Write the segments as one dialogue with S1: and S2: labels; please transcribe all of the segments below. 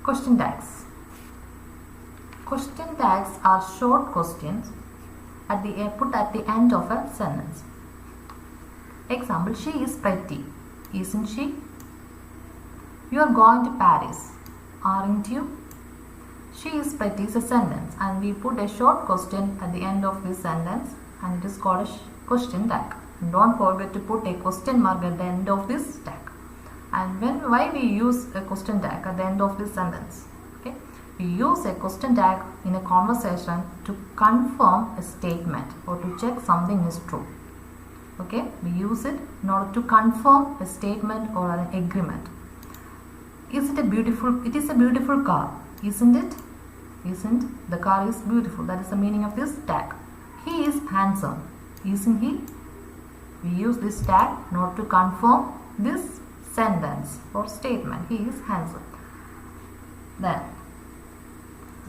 S1: Question tags. Question tags are short questions put at the end of a sentence. Example, she is pretty. Isn't she? You are going to Paris. Aren't you? She is pretty is a sentence, and we put a short question at the end of this sentence, and it is called a question tag. And don't forget to put a question mark at the end of this tag. And why we use a question tag at the end of this sentence? Okay, we use a question tag in a conversation to confirm a statement or to check something is true. Okay, we use it in order to confirm a statement or an agreement. Is it a beautiful? It is a beautiful car, isn't it? Isn't the car is beautiful? That is the meaning of this tag. He is handsome, isn't he? We use this tag in order to confirm this sentence or statement. He is handsome. Then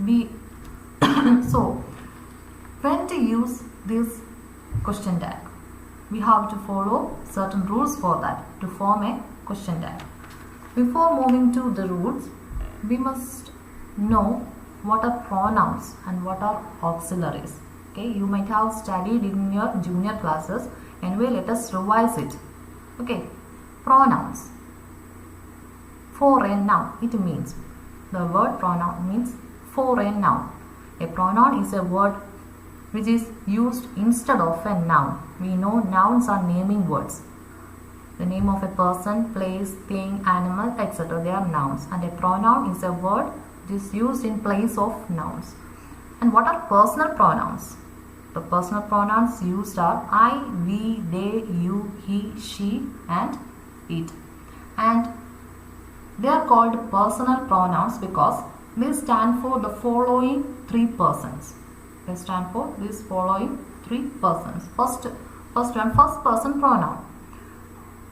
S1: we so when to use this question tag, we have to follow certain rules for that to form a question tag. Before moving to the rules, we must know what are pronouns and what are auxiliaries. Okay, you might have studied in your junior classes. Anyway, let us revise it. Okay, pronouns. For a noun, it means, the word pronoun means for a noun. A pronoun is a word which is used instead of a noun. We know nouns are naming words. The name of a person, place, thing, animal, etc. They are nouns. And a pronoun is a word which is used in place of nouns. And what are personal pronouns? The personal pronouns used are I, we, they, you, he, she, and it. And they are called personal pronouns because they stand for the following three persons. They stand for these following three persons. First one, first person pronoun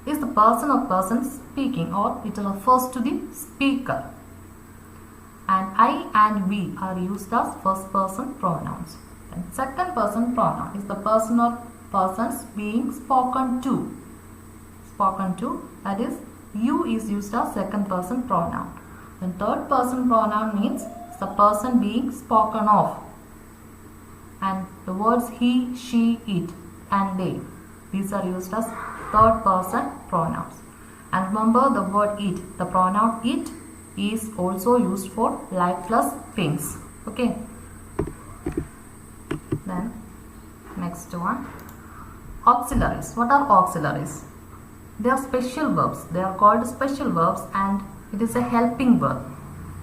S1: is the person or persons speaking, or it refers to the speaker. And I and we are used as first person pronouns. And second person pronoun is the person or persons being spoken to. Spoken to, that is, you is used as second person pronoun. And third person pronoun means the person being spoken of. And the words he, she, it, and they, these are used as third person pronouns. And remember the word it, the pronoun it is also used for lifeless things. Okay. Then next one, auxiliaries. What are auxiliaries? They are special verbs. They are called special verbs, and it is a helping verb.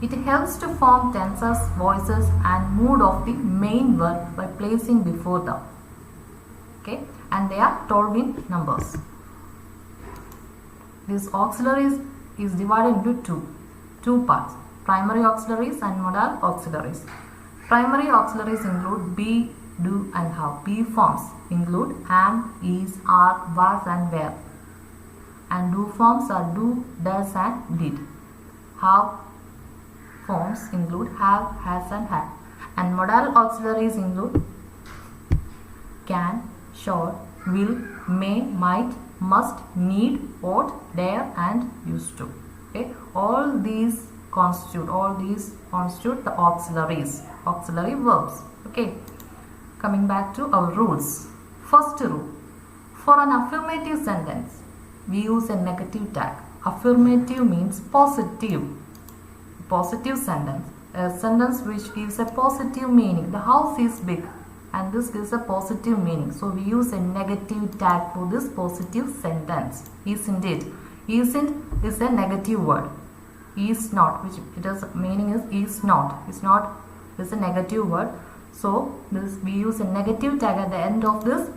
S1: It helps to form tenses, voices, and mood of the main verb by placing before them. Okay, and they are 12 in numbers. This auxiliaries is divided into two parts: primary auxiliaries and modal auxiliaries. Primary auxiliaries include be, do, and have. Be forms include am, is, are, was, and were. And do forms are do, does, and did. Have forms include have, has, and had. And modal auxiliaries include can, shall, will, may, might, must, need, ought, dare, and used to. Okay, all these constitute the auxiliaries, auxiliary verbs. Okay, coming back to our rules. First rule: for an affirmative sentence, we use a negative tag. Affirmative means positive. Positive sentence, a sentence which gives a positive meaning. The house is big, and this gives a positive meaning. So we use a negative tag for this positive sentence. Isn't it? Isn't is a negative word. Is not, which it is meaning is not. Is not is a negative word. So this we use a negative tag at the end of this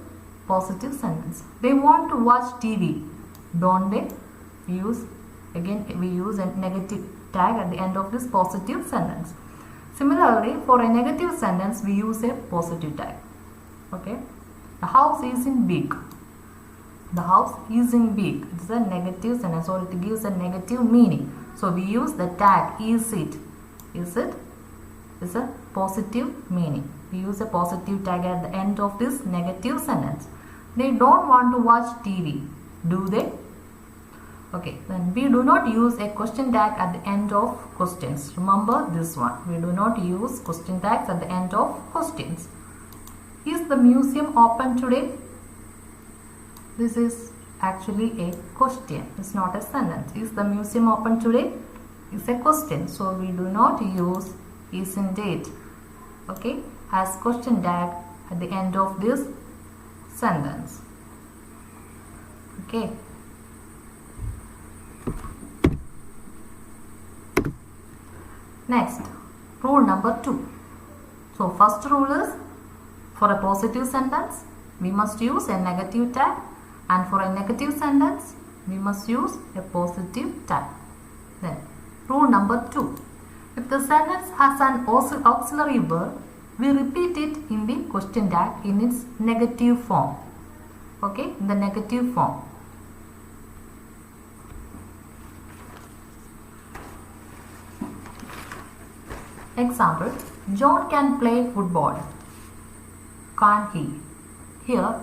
S1: positive sentence. They want to watch TV, don't they? We use a negative tag at the end of this positive sentence. Similarly, for a negative sentence, we use a positive tag. Okay, the house isn't big. The house isn't big. It's a negative sentence, or it gives a negative meaning. So we use the tag is it. Is it? Is a positive meaning. We use a positive tag at the end of this negative sentence. They don't want to watch TV, do they? Okay, then we do not use a question tag at the end of questions. Remember this one. We do not use question tags at the end of questions. Is the museum open today? This is actually a question. It's not a sentence. Is the museum open today? It's a question. So we do not use isn't it, okay, as question tag at the end of this sentence. Okay. Next, rule number 2. So first rule is, for a positive sentence we must use a negative tag, and for a negative sentence we must use a positive tag. Then rule number 2. If the sentence has an auxiliary verb, we repeat it in the question tag in its negative form. Okay, in the negative form. Example, John can play football. Can't he? Here,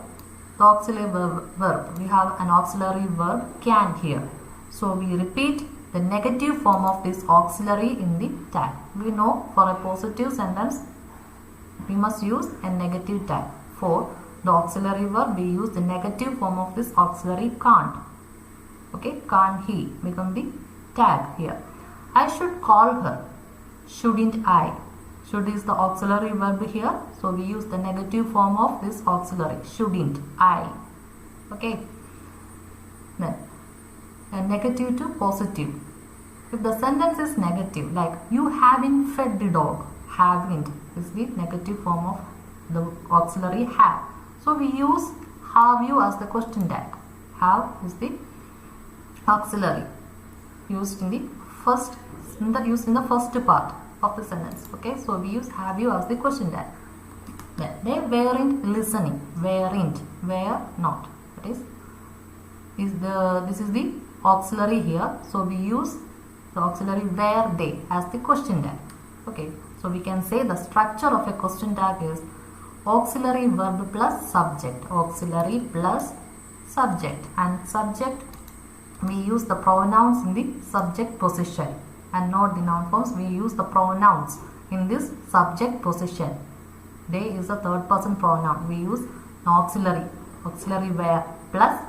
S1: the auxiliary verb. We have an auxiliary verb can here. So we repeat the negative form of this auxiliary in the tag. We know for a positive sentence we must use a negative tag. For the auxiliary verb we use the negative form of this auxiliary can't. Okay, can't he become the tag here. I should call her. Shouldn't I? Should is the auxiliary verb here. So we use the negative form of this auxiliary. Shouldn't I? Okay. Then a negative to positive. If the sentence is negative, like you haven't fed the dog, haven't is the negative form of the auxiliary have. So we use have you as the question tag. Have is the auxiliary used in the first part of the sentence. Okay, so we use have you as the question tag. Then they weren't listening. Weren't, were not. That is this is the auxiliary here. So we use the auxiliary were they as the question tag. Okay, so we can say the structure of a question tag is auxiliary verb plus subject. Auxiliary plus subject, and subject we use the pronouns in the subject position, and not the noun forms. We use the pronouns in this subject position. They is a third person pronoun. We use auxiliary where plus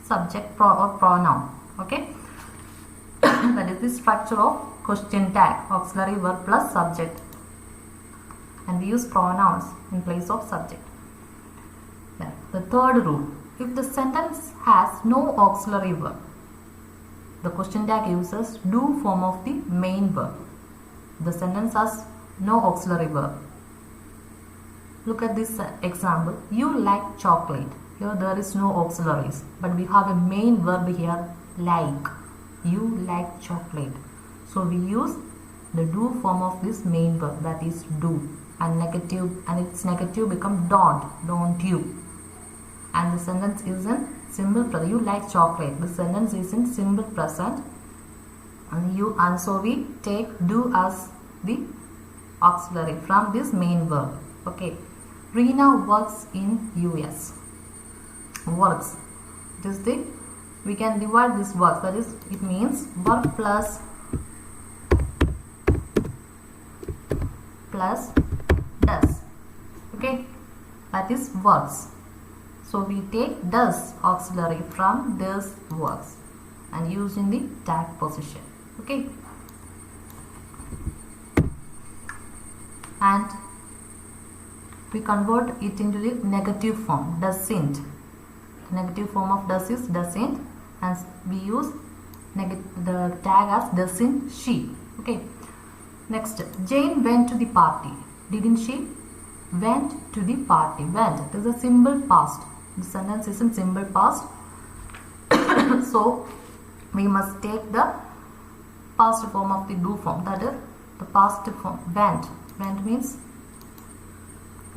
S1: subject or pronoun. Okay. That is the structure of question tag. Auxiliary verb plus subject, and we use pronouns in place of subject. Then the third rule, if the sentence has no auxiliary verb, the question tag uses do form of the main verb. The sentence has no auxiliary verb. Look at this example. You like chocolate. Here there is no auxiliaries, but we have a main verb here, like. You like chocolate. So we use the do form of this main verb, that is do, and its negative become don't you. And the sentence is in simple present. You like chocolate. The sentence is in simple present, and so we take do as the auxiliary from this main verb. Okay. Rina works in US. Works. It is the, we can divide this works. That is, it means work plus does. Okay. That is works. So we take does auxiliary from this works and use in the tag position. Okay. And we convert it into the negative form, doesn't. The negative form of does is doesn't, and we use the tag as doesn't she. Okay. Next, Jane went to the party. Didn't she? Went to the party. Went. It is a simple past. The sentence is in simple past. So we must take the past form of the do form. That is the past form. Went. Went means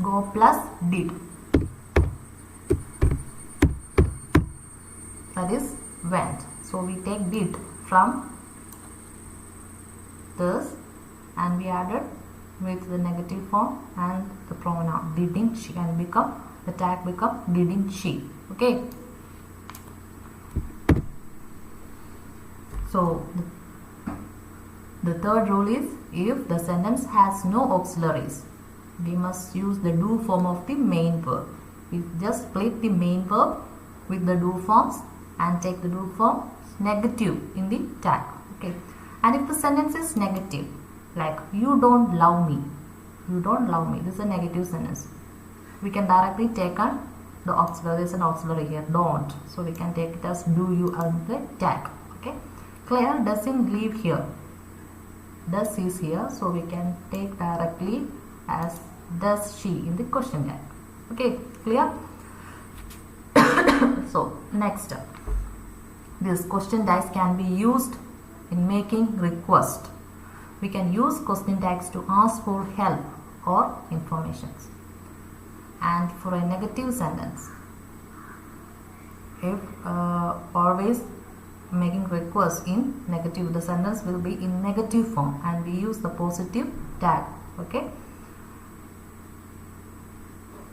S1: go plus did. That is went. So we take did from this, and we added with the negative form and the pronoun didn't she, and become the tag become didn't she. Okay. So the third rule is, if the sentence has no auxiliaries, we must use the do form of the main verb. We just split the main verb with the do forms and take the do form negative in the tag. Okay. And if the sentence is negative, like you don't love me, you don't love me, this is a negative sentence. We can directly take on the auxiliary. There is an auxiliary here, don't. So we can take it as do you on the tag. Okay. Claire doesn't live here. Does is here, so we can take directly as does she in the question tag. Okay, clear? So next, this question tags can be used in making request. We can use question tags to ask for help or informations. And for a negative sentence, if always making request in negative, the sentence will be in negative form and we use the positive tag. Okay.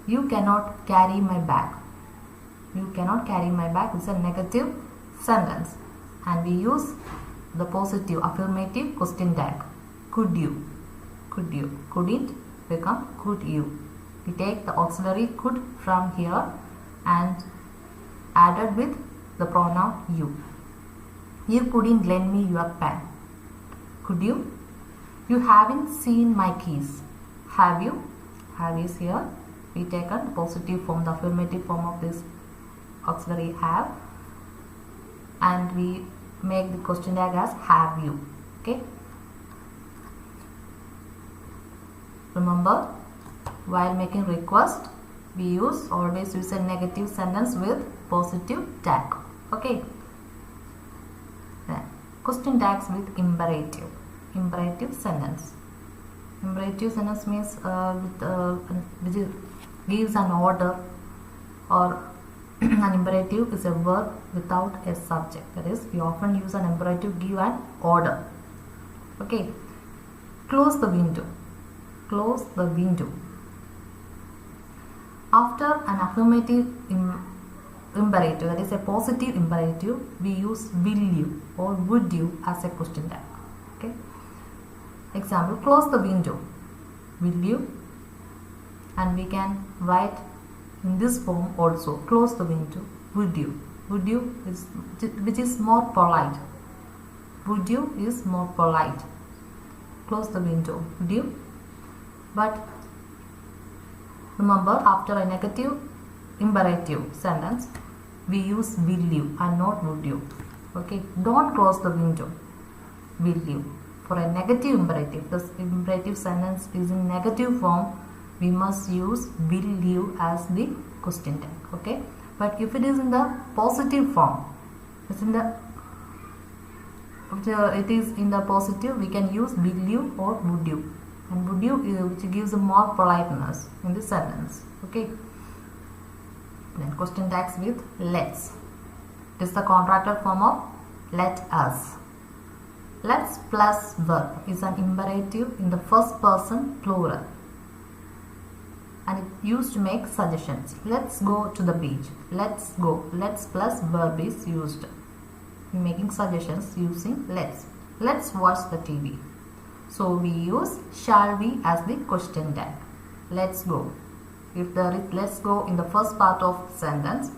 S1: You cannot carry my bag. You cannot carry my bag is a negative sentence and we use the positive affirmative question tag. Could you? Could you? Couldn't become could you. We take the auxiliary could from here and added with the pronoun you. You couldn't lend me your pen. Could you? You haven't seen my keys. Have you? Have is here. We take a positive form, the affirmative form of this auxiliary have, and we make the question tag as have you. Okay. Remember, while making request, we always use a negative sentence with positive tag. Okay. Then question tags with imperative. Imperative sentence. Imperative sentence means which gives an order, or an imperative is a verb without a subject. That is, we often use an imperative give an order. Okay. Close the window. Close the window. After an affirmative imperative, that is a positive imperative, we use will you or would you as a question tag. Okay. Example, close the window. Will you? And we can write in this form also, close the window. Would you? Would you is which is more polite. Would you is more polite. Close the window. Would you? But remember, after a negative imperative sentence, we use will you and not would you. Okay. Don't close the window. Will you? For a negative imperative, this imperative sentence is in negative form, we must use will you as the question tag. Okay. But if it is in the positive form, it is in the positive, we can use will you or would you. And would you, which gives more politeness in the sentence. Okay. Then question tags with let's. It is the contracted form of let us. Let's plus verb is an imperative in the first person plural. And it used to make suggestions. Let's go to the beach. Let's go. Let's plus verb is used in making suggestions using let's. Let's watch the TV. So we use shall we as the question tag. Let's go. If there is let's go in the first part of the sentence,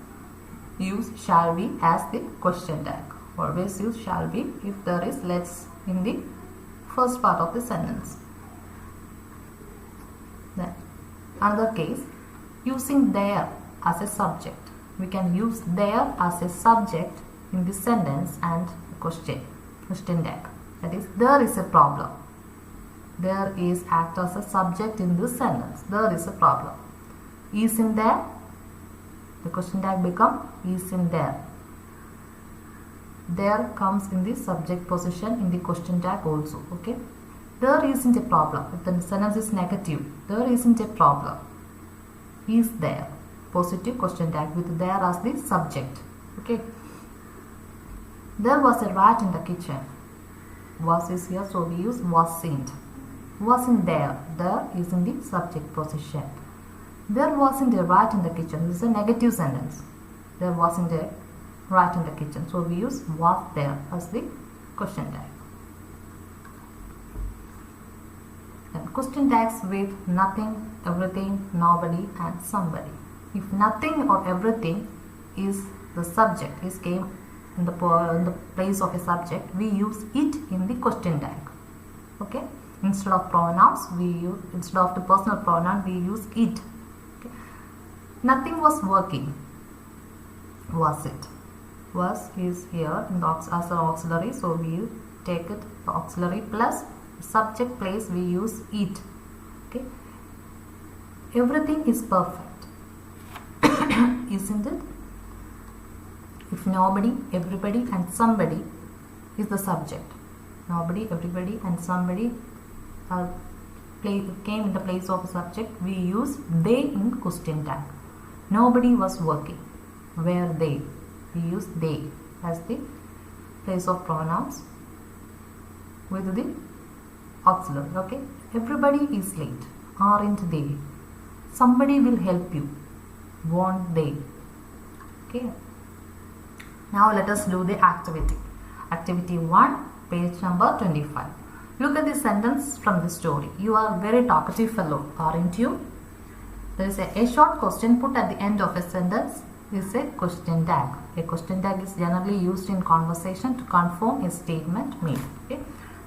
S1: use shall we as the question tag. Always use shall we if there is let's in the first part of the sentence. Then another case, using there as a subject. We can use there as a subject in the sentence and question tag. That is, there is a problem. There is act as a subject in this sentence. There is a problem. Is in there. The question tag become is in there. There comes in the subject position in the question tag also. Okay. There isn't a problem. If the sentence is negative, there isn't a problem. Is there. Positive question tag with there as the subject. Okay. There was a rat in the kitchen. Was is here, so we use wasn't. Wasn't there. There is in the subject position. There wasn't a rat in the kitchen. This is a negative sentence. There wasn't a rat in the kitchen. So we use was there as the question tag. And question tags with nothing, everything, nobody and somebody. If nothing or everything is the subject, is came in the place of a subject, we use it in the question tag. Okay, instead of pronouns, instead of the personal pronoun, we use it. Okay. Nothing was working. Was it? Was is here in the as an auxiliary, so we take it the auxiliary plus subject place, we use it. Okay, everything is perfect. Isn't it? If nobody, everybody and somebody is the subject, nobody, everybody and somebody came in the place of a subject, we use they in question tag. Nobody was working. Were they? We use they as the place of pronouns with the auxiliary. Okay, everybody is late. Aren't they? Somebody will help you. Won't they? Okay. Now let us do the activity. Activity 1, page number 25. Look at the sentence from the story. You are very talkative fellow, aren't you? There is a short question put at the end of a sentence is a question tag. A question tag is generally used in conversation to confirm a statement made. Okay?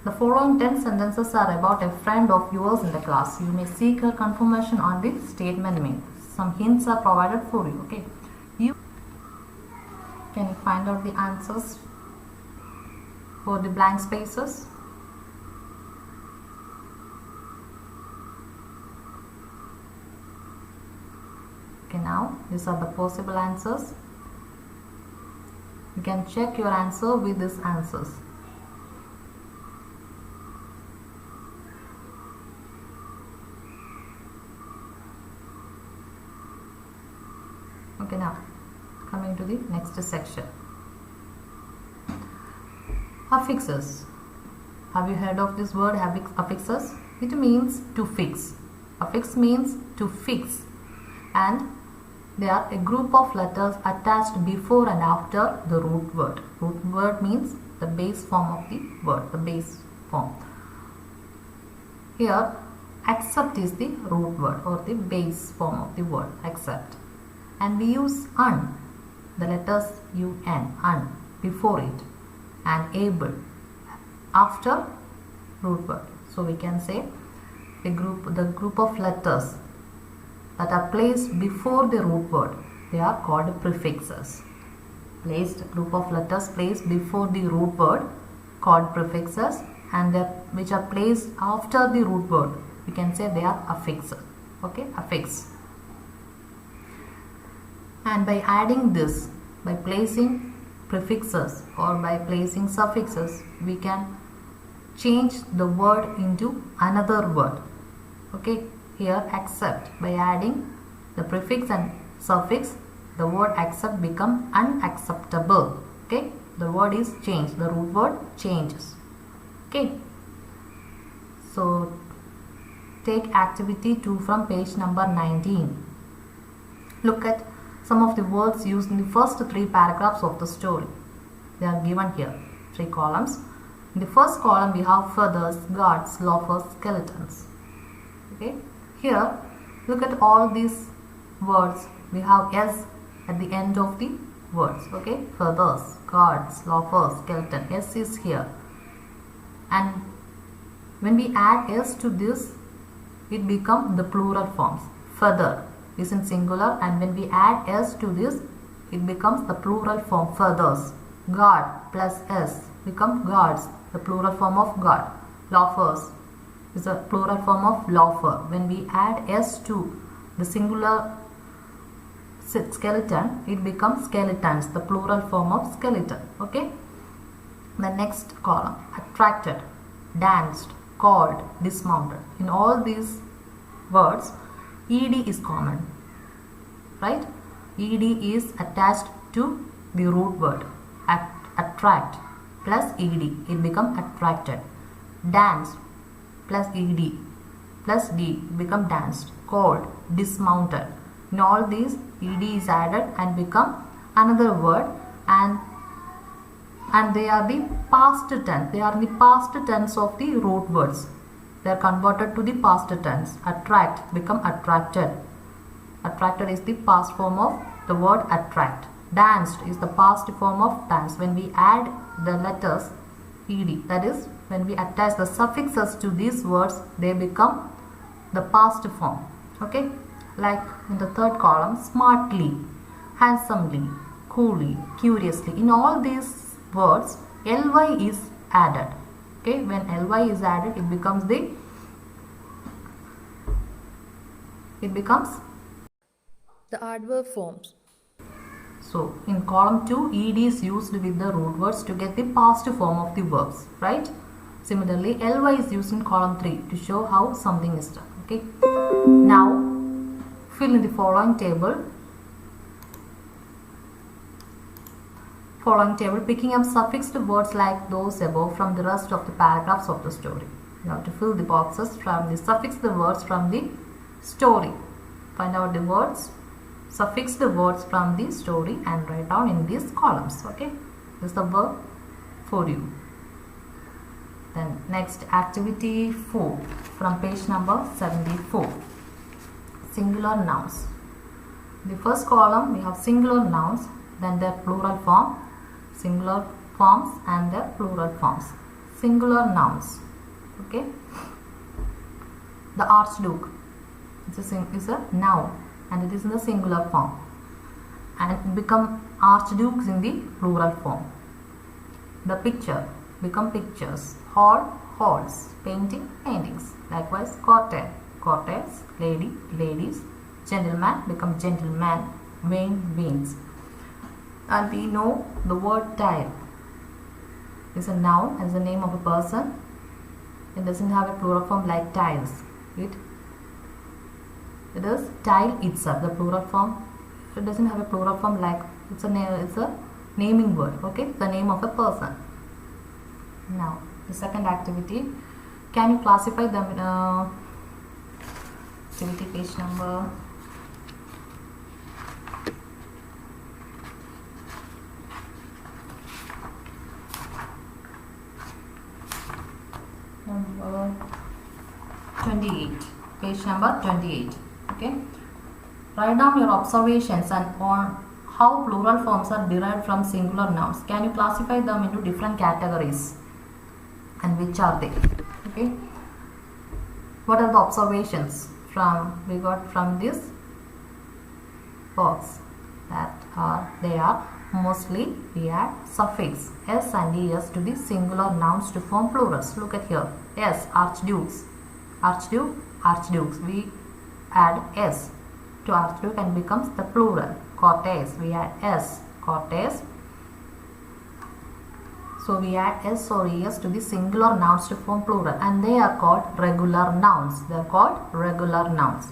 S1: The following 10 sentences are about a friend of yours in the class. You may seek her confirmation on the statement made. Some hints are provided for you. Okay? Can you find out the answers for the blank spaces? Okay, now these are the possible answers. You can check your answer with these answers. Okay, now coming to the next section. Affixes. Have you heard of this word affixes? It means to fix. Affix means to fix, and they are a group of letters attached before and after the root word. Root word means the base form of the word, the base form. Here, accept is the root word or the base form of the word, accept. And we use un, the letters un, before it, and able after root word. So we can say the group of letters that are placed before the root word, they are called prefixes. Group of letters placed before the root word called prefixes, and which are placed after the root word, we can say they are affixes. Okay, affix. And by adding this, by placing prefixes or by placing suffixes, we can change the word into another word. Okay, here accept, by adding the prefix and suffix, the word accept become unacceptable. Okay, the word is changed, the root word changes. Okay, so take activity 2 from page number 19. Look at some of the words used in the first 3 paragraphs of the story. They are given here, 3 columns. In the first column we have feathers, guards, loafers, skeletons. Okay, here look at all these words. We have s at the end of the words. Okay, feathers, guards, loafers, skeleton. S is here, and when we add s to this, it becomes the plural forms. Feather is in singular, and when we add s to this, it becomes the plural form feathers. Guard plus s become guards, the plural form of guard. Loafers is a plural form of loafer. When we add s to the singular skeleton, it becomes skeletons, the plural form of skeleton. Okay, the next column, attracted, danced, called, dismounted. In all these words, ed is common, right? Ed is attached to the root word. Attract plus ed, it becomes attracted. Dance plus ed plus d become danced. Called, dismounted. In all these, ed is added and become another word, and and they are the past tense. They are in the past tense of the root words. They are converted to the past tense. Attract become attracted. Attracted is the past form of the word attract. Danced is the past form of dance. When we add the letters ed, that is when we attach the suffixes to these words, they become the past form. Okay, like in the third column, smartly, handsomely, coolly, curiously. In all these words, ly is added. Okay, when ly is added, it becomes the adverb forms. So in column 2, ed is used with the root words to get the past form of the verbs, right? Similarly, ly is used in column 3 to show how something is done. Okay. Now fill in the following table. Picking up suffixed words like those above from the rest of the paragraphs of the story. You have to fill the boxes from the suffixed words from the story. Find out the words, suffixed words from the story and write down in these columns. Okay, this is the work for you. Then next, activity 4 from page number 74. Singular nouns. The first column we have singular nouns, then their plural form, singular forms and their plural forms. Singular nouns. Okay. The Archduke is a noun and it is in the singular form, and become archdukes in the plural form. The picture become pictures. Hall, halls. Painting, paintings. Likewise, courtier, courtiers. Lady, ladies. Gentleman become gentleman. Vein, veins. And we know the word tile is a noun as the name of a person. It doesn't have a plural form like tiles. It is tile itself, the plural form. It doesn't have a plural form like it's a naming word. Okay, the name of a person. Now the second activity, can you classify them in activity page number number 28, page number 28. Okay, write down your observations and on how plural forms are derived from singular nouns. Can you classify them into different categories and which are they? Okay, what are the observations we got from this box? They are mostly we add suffix s and es to the singular nouns to form plurals. Look at here, s, archdukes, archduke, archdukes. We add s to archduke and becomes the plural. Courtiers, we add s, courtiers. So we add s or es to the singular nouns to form plural, and they are called regular nouns. They are called regular nouns.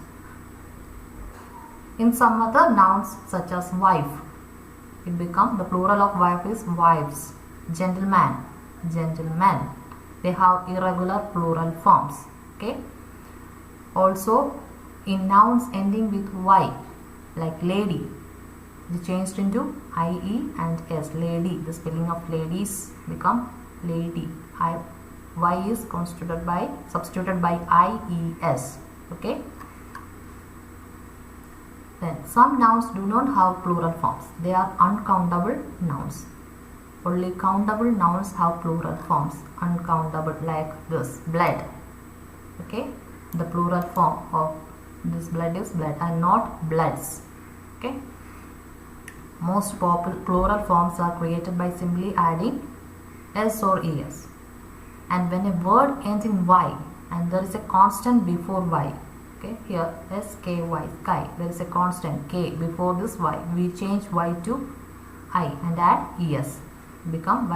S1: In some other nouns such as wife, it becomes the plural of wife is wives. Gentleman, gentlemen. They have irregular plural forms. Okay. Also in nouns ending with y, like lady, they changed into ie and s. Lady, the spelling of ladies become lady. Y is substituted by ies. Okay. Then some nouns do not have plural forms. They are uncountable nouns. Only countable nouns have plural forms. Uncountable, like this, blood. Okay, the plural form of this blood is blood and not bloods. Okay, most plural forms are created by simply adding s or es. And when a word ends in y and there is a constant before y, okay, here sky, sky, there is a constant k before this y, we change y to I and add es. Y become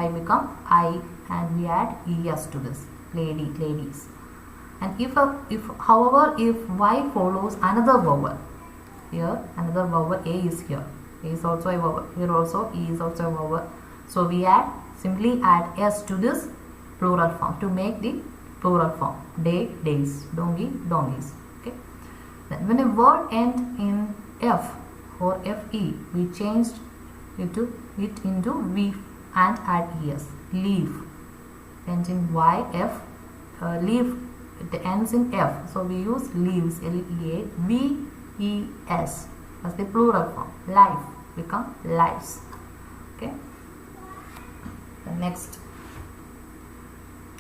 S1: I and we add es to this. Lady, ladies. And if however y follows another vowel, here another vowel a is here. A is also a vowel. Here also e is also a vowel. So we simply add s to this plural form to make the plural form. Day, days. Donkey, donkeys. Okay. Then when a word ends in f or fe, we changed it into and add es. Leaf ends in yf. Leaf, it ends in f, so we use leaves, leaves, as the plural form. Life become lives. Okay. The next,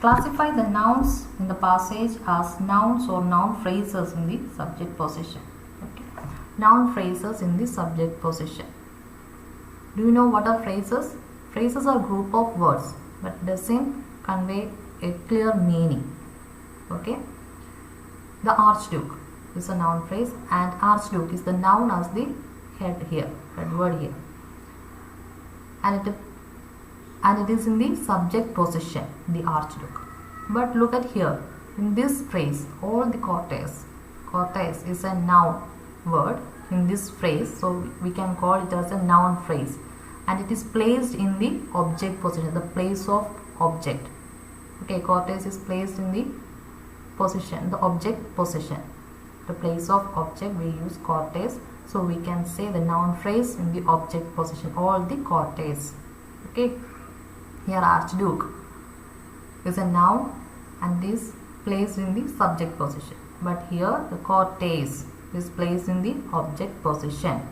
S1: classify the nouns in the passage as nouns or noun phrases in the subject position. Okay. Noun phrases in the subject position. Do you know what are phrases? Phrases are group of words but doesn't convey a clear meaning. Okay. The Archduke is a noun phrase, and Archduke is the noun as the head word here, and it is in the subject position, the Archduke. But look at here, in this phrase, all the cortes is a noun word in this phrase, so we can call it as a noun phrase, and it is placed in the object position, the place of object. Okay, cortes is placed in the position, the object position, the place of object, we use cortes, so we can say the noun phrase in the object position, all the cortes. Okay, here Archduke is a noun and is placed in the subject position, but here the cortes is placed in the object position.